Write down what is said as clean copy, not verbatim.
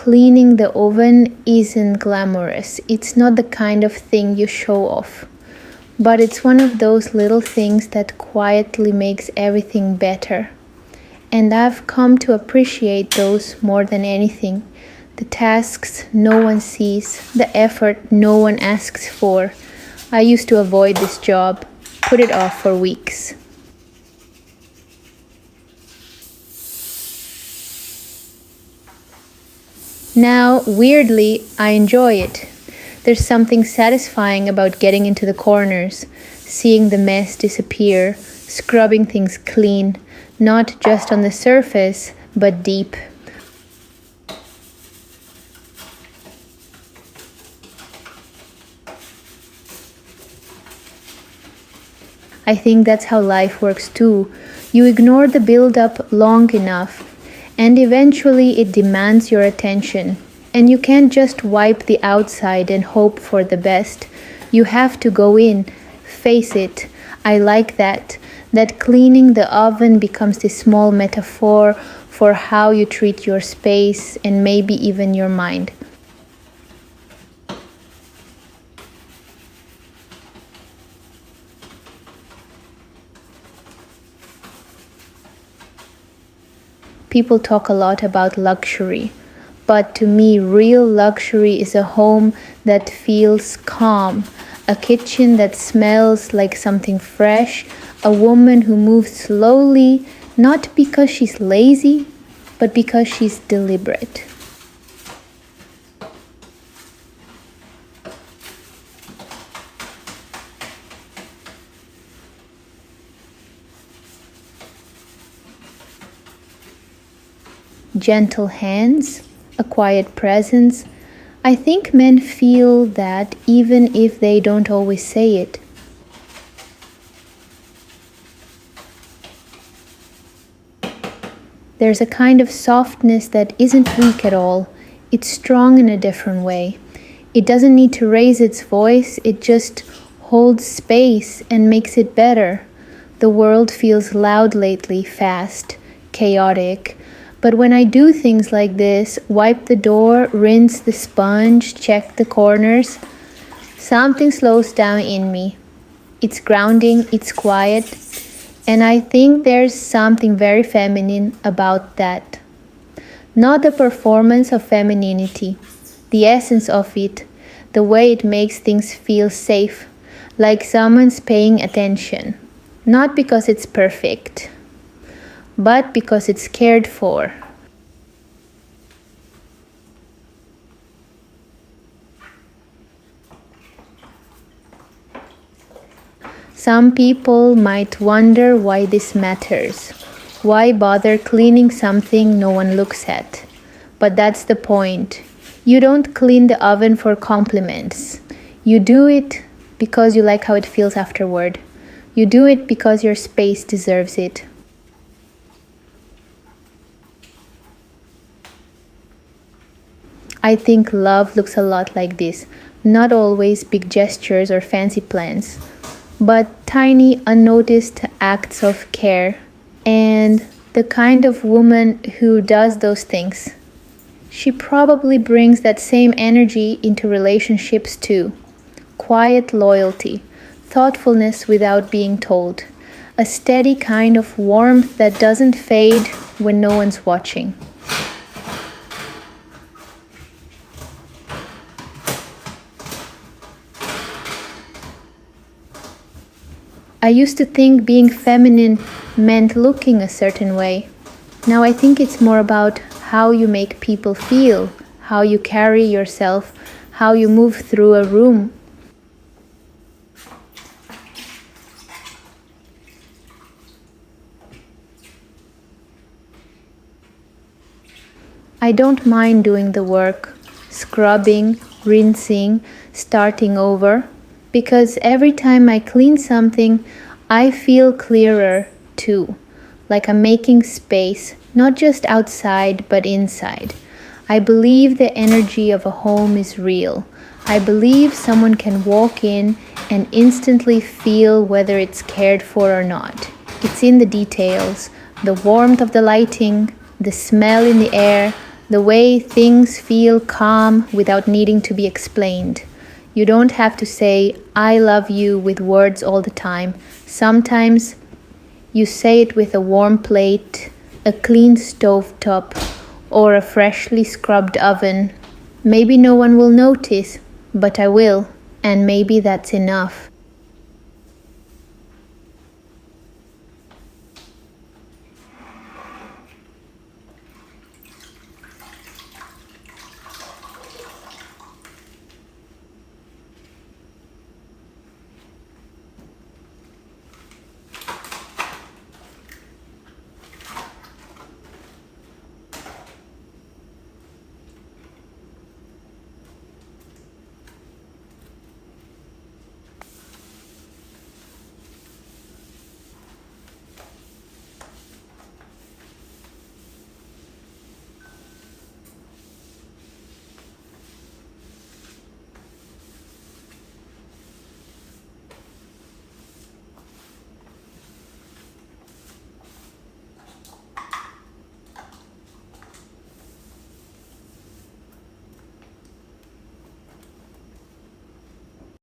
cleaning the oven isn't glamorous. It's not the kind of thing you show off. But it's one of those little things that quietly makes everything better. And I've come to appreciate those more than anything. The tasks no one sees, the effort no one asks for. I used to avoid this job, put it off for weeks. Now, weirdly, I enjoy it. There's something satisfying about getting into the corners, seeing the mess disappear, scrubbing things clean, not just on the surface, but deep. I think that's how life works too. You ignore the build-up long enough, and eventually it demands your attention. And you can't just wipe the outside and hope for the best. You have to go in, face it. I like that. That cleaning the oven becomes this small metaphor for how you treat your space and maybe even your mind. People talk a lot about luxury, but to me, real luxury is a home that feels calm, a kitchen that smells like something fresh, a woman who moves slowly, not because she's lazy, but because she's deliberate. Gentle hands, a quiet presence. I think men feel that even if they don't always say it. There's a kind of softness that isn't weak at all. It's strong in a different way. It doesn't need to raise its voice, it just holds space and makes it better. The world feels loud lately, fast, chaotic. But when I do things like this, wipe the door, rinse the sponge, check the corners, something slows down in me. It's grounding, it's quiet, and I think there's something very feminine about that. Not the performance of femininity, the essence of it, the way it makes things feel safe, like someone's paying attention. Not because it's perfect, but because it's cared for. Some people might wonder why this matters. Why bother cleaning something no one looks at? But that's the point. You don't clean the oven for compliments. You do it because you like how it feels afterward. You do it because your space deserves it. I think love looks a lot like this. Not always big gestures or fancy plans, but tiny, unnoticed acts of care. And the kind of woman who does those things, she probably brings that same energy into relationships too. Quiet loyalty, thoughtfulness without being told, a steady kind of warmth that doesn't fade when no one's watching. I used to think being feminine meant looking a certain way. Now I think it's more about how you make people feel, how you carry yourself, how you move through a room. I don't mind doing the work, scrubbing, rinsing, starting over. Because every time I clean something, I feel clearer too. Like I'm making space, not just outside, but inside. I believe the energy of a home is real. I believe someone can walk in and instantly feel whether it's cared for or not. It's in the details, the warmth of the lighting, the smell in the air, The way things feel calm without needing to be explained. You don't have to say, I love you with words all the time. Sometimes you say it with a warm plate, a clean stove top, or a freshly scrubbed oven. Maybe no one will notice, but I will, and maybe that's enough.